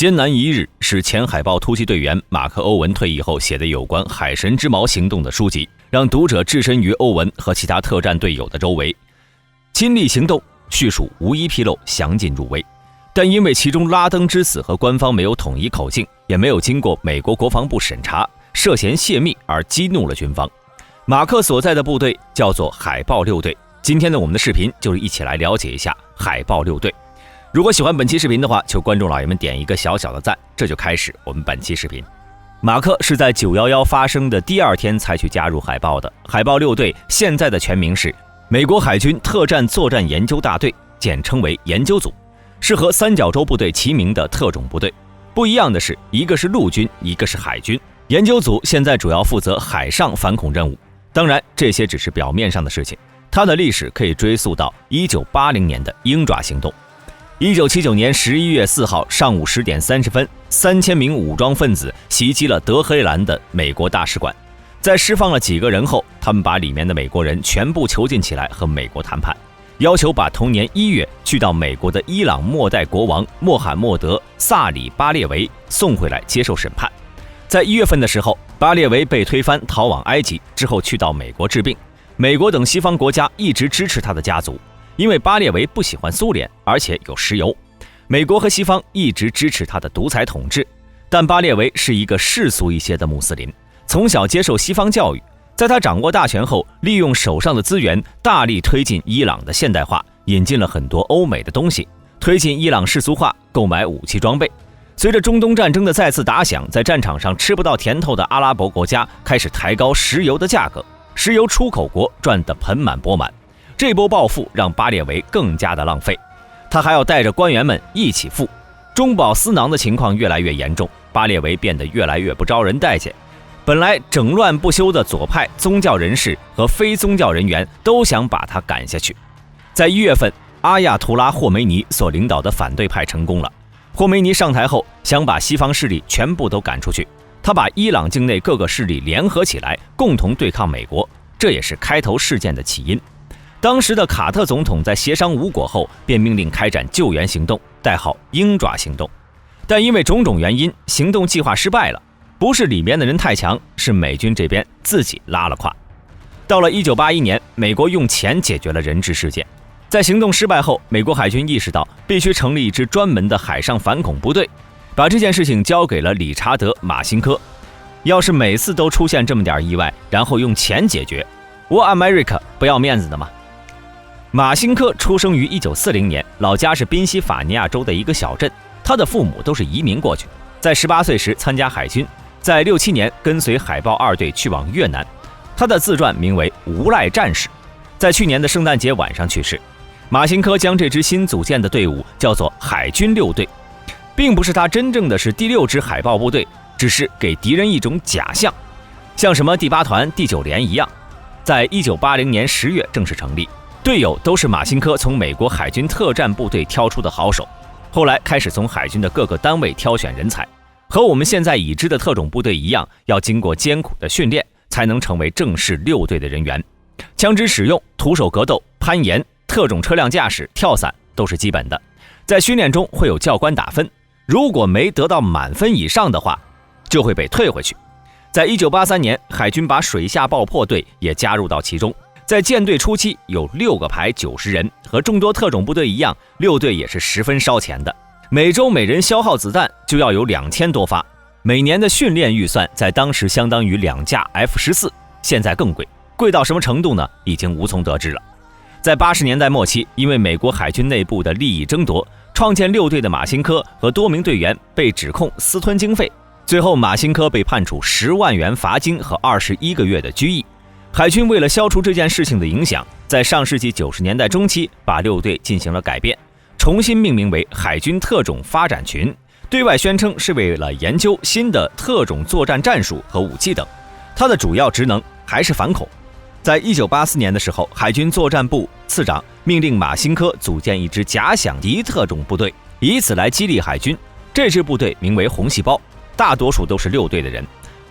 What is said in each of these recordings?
艰难一日是前海豹突击队员马克·欧文退役后写的有关海神之矛行动的书籍，让读者置身于欧文和其他特战队友的周围，亲历行动，叙述无一纰漏，详尽入微。但因为其中拉登之死和官方没有统一口径，也没有经过美国国防部审查，涉嫌泄密而激怒了军方。马克所在的部队叫做海豹6队。今天的我们的视频就是一起来了解一下海豹6队。如果喜欢本期视频的话，求观众老爷们点一个小小的赞。这就开始我们本期视频。马克是在911发生的第2天才去加入海豹的。海豹6队现在的全名是美国海军特战作战研究大队，简称为研究组，是和三角洲部队齐名的特种部队。不一样的是，一个是陆军，一个是海军。研究组现在主要负责海上反恐任务，当然这些只是表面上的事情，它的历史可以追溯到1980年的鹰爪行动。1979年11月4号上午10点30分，3000名武装分子袭击了德黑兰的美国大使馆。在释放了几个人后，他们把里面的美国人全部囚禁起来和美国谈判，要求把同年1月去到美国的伊朗末代国王穆罕默德·萨里巴列维送回来接受审判。在1月份的时候，巴列维被推翻，逃往埃及，之后去到美国治病。美国等西方国家一直支持他的家族，因为巴列维不喜欢苏联，而且有石油。美国和西方一直支持他的独裁统治，但巴列维是一个世俗一些的穆斯林，从小接受西方教育。在他掌握大权后，利用手上的资源，大力推进伊朗的现代化，引进了很多欧美的东西，推进伊朗世俗化，购买武器装备。随着中东战争的再次打响，在战场上吃不到甜头的阿拉伯国家开始抬高石油的价格，石油出口国赚得盆满钵满。这波报复让巴列维更加的浪费，他还要带着官员们一起富，中饱私囊的情况越来越严重，巴列维变得越来越不招人待见。本来整乱不休的左派宗教人士和非宗教人员都想把他赶下去。在1月份，阿亚图拉霍梅尼所领导的反对派成功了。霍梅尼上台后，想把西方势力全部都赶出去，他把伊朗境内各个势力联合起来，共同对抗美国，这也是开头事件的起因。当时的卡特总统在协商无果后，便命令开展救援行动，代号鹰爪行动。但因为种种原因，行动计划失败了，不是里面的人太强，是美军这边自己拉了胯。到了1981年，美国用钱解决了人质事件。在行动失败后，美国海军意识到必须成立一支专门的海上反恐部队，把这件事情交给了理查德·马辛科。要是每次都出现这么点意外，然后用钱解决，我 America 不要面子的吗？马辛科出生于1940年，老家是宾夕法尼亚州的一个小镇，他的父母都是移民过去。在18岁时参加海军，在67年跟随海豹2队去往越南。他的自传名为《无赖战士》，在去年的圣诞节晚上去世。马辛科将这支新组建的队伍叫做海军6队，并不是他真正的是第6支海豹部队，只是给敌人一种假象，像什么第8团、第9连一样。在1980年10月正式成立，队友都是马辛科从美国海军特战部队挑出的好手，后来开始从海军的各个单位挑选人才，和我们现在已知的特种部队一样，要经过艰苦的训练，才能成为正式6队的人员。枪支使用、徒手格斗、攀岩、特种车辆驾驶、跳伞都是基本的。在训练中会有教官打分，如果没得到满分以上的话，就会被退回去。在1983年，海军把水下爆破队也加入到其中。在建队初期有6个排90人，和众多特种部队一样，6队也是十分烧钱的。每周每人消耗子弹就要有2000多发，每年的训练预算在当时相当于2架 F-14，现在更贵，贵到什么程度呢？已经无从得知了。在80年代末期，因为美国海军内部的利益争夺，创建6队的马辛科和多名队员被指控私吞经费，最后马辛科被判处10万元罚金和21个月的拘役。海军为了消除这件事情的影响，在上世纪90年代中期把6队进行了改变，重新命名为海军特种发展群，对外宣称是为了研究新的特种作战战术和武器等，它的主要职能还是反恐。在1984年的时候，海军作战部次长命令马辛科组建一支假想敌特种部队，以此来激励海军。这支部队名为红细胞，大多数都是6队的人，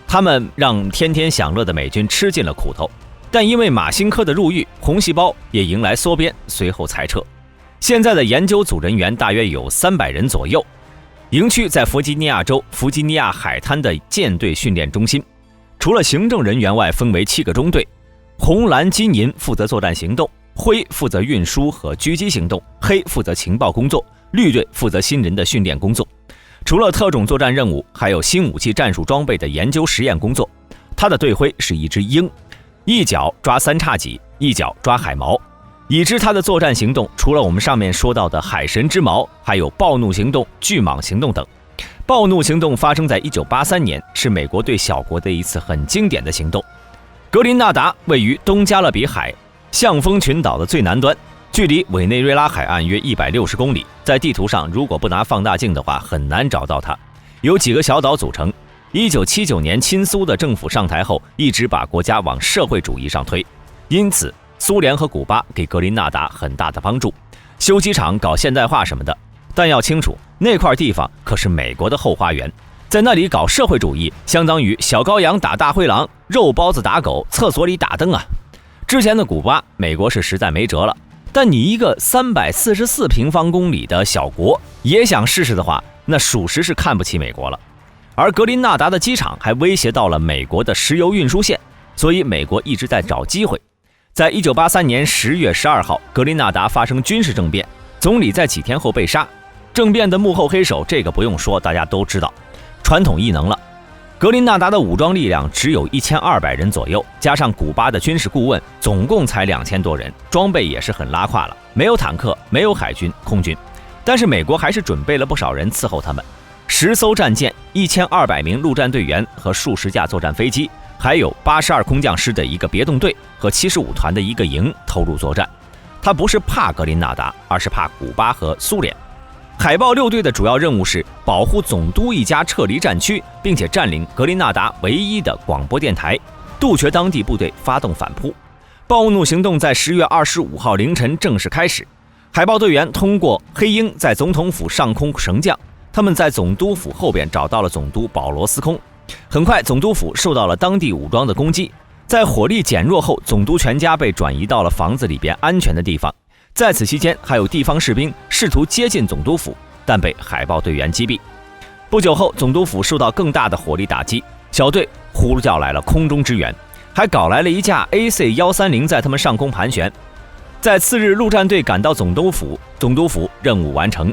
他们让天天享乐的美军吃尽了苦头。但因为马辛科的入狱，红细胞也迎来缩编，随后裁撤。现在的研究组人员大约有300人左右。营区在弗吉尼亚州弗吉尼亚海滩的舰队训练中心。除了行政人员外，分为7个中队，红蓝金银负责作战行动，灰负责运输和狙击行动，黑负责情报工作，绿队负责新人的训练工作。除了特种作战任务，还有新武器战术装备的研究实验工作。他的队徽是一只鹰，一脚抓3叉戟，一脚抓海毛。已知他的作战行动，除了我们上面说到的海神之矛，还有暴怒行动、巨蟒行动等。暴怒行动发生在1983年，是美国对小国的一次很经典的行动。格林纳达位于东加勒比海象峰群岛的最南端，距离委内瑞拉海岸约160公里，在地图上如果不拿放大镜的话，很难找到它。由几个小岛组成。1979年亲苏的政府上台后，一直把国家往社会主义上推，因此苏联和古巴给格林纳达很大的帮助，修机场、搞现代化什么的。但要清楚，那块地方可是美国的后花园，在那里搞社会主义，相当于小羔羊打大灰狼，肉包子打狗，厕所里打灯啊。之前的古巴，美国是实在没辙了。但你一个344平方公里的小国，也想试试的话，那属实是看不起美国了。而格林纳达的机场还威胁到了美国的石油运输线，所以美国一直在找机会。在1983年10月12号，格林纳达发生军事政变，总理在几天后被杀。政变的幕后黑手，这个不用说，大家都知道，传统异能了。格林纳达的武装力量只有1200人左右，加上古巴的军事顾问，总共才2000多人，装备也是很拉胯了，没有坦克，没有海军、空军。但是美国还是准备了不少人伺候他们，10艘战舰、1200名陆战队员和数十架作战飞机，还有82空降师的一个别动队和75团的一个营投入作战。他不是怕格林纳达，而是怕古巴和苏联。海豹6队的主要任务是保护总督一家撤离战区，并且占领格林纳达唯一的广播电台，杜绝当地部队发动反扑。暴怒行动在10月25号凌晨正式开始。海豹队员通过黑鹰在总统府上空升降，他们在总督府后边找到了总督保罗斯空。很快，总督府受到了当地武装的攻击，在火力减弱后，总督全家被转移到了房子里边安全的地方。在此期间，还有地方士兵试图接近总督府，但被海豹队员击毙。不久后，总督府受到更大的火力打击，小队呼叫来了空中支援，还搞来了一架 AC-130在他们上空盘旋。在次日，陆战队赶到总督府任务完成。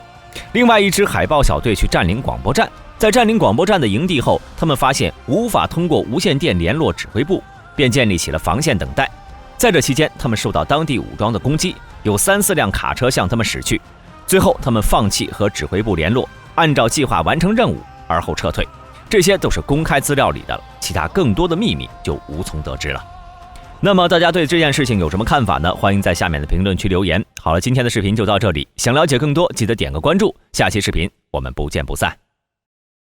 另外一支海豹小队去占领广播站，在占领广播站的营地后，他们发现无法通过无线电联络指挥部，便建立起了防线等待。在这期间，他们受到当地武装的攻击，有3-4辆卡车向他们驶去。最后，他们放弃和指挥部联络，按照计划完成任务，而后撤退。这些都是公开资料里的了，其他更多的秘密就无从得知了。那么大家对这件事情有什么看法呢？欢迎在下面的评论区留言。好了，今天的视频就到这里，想了解更多记得点个关注，下期视频我们不见不散。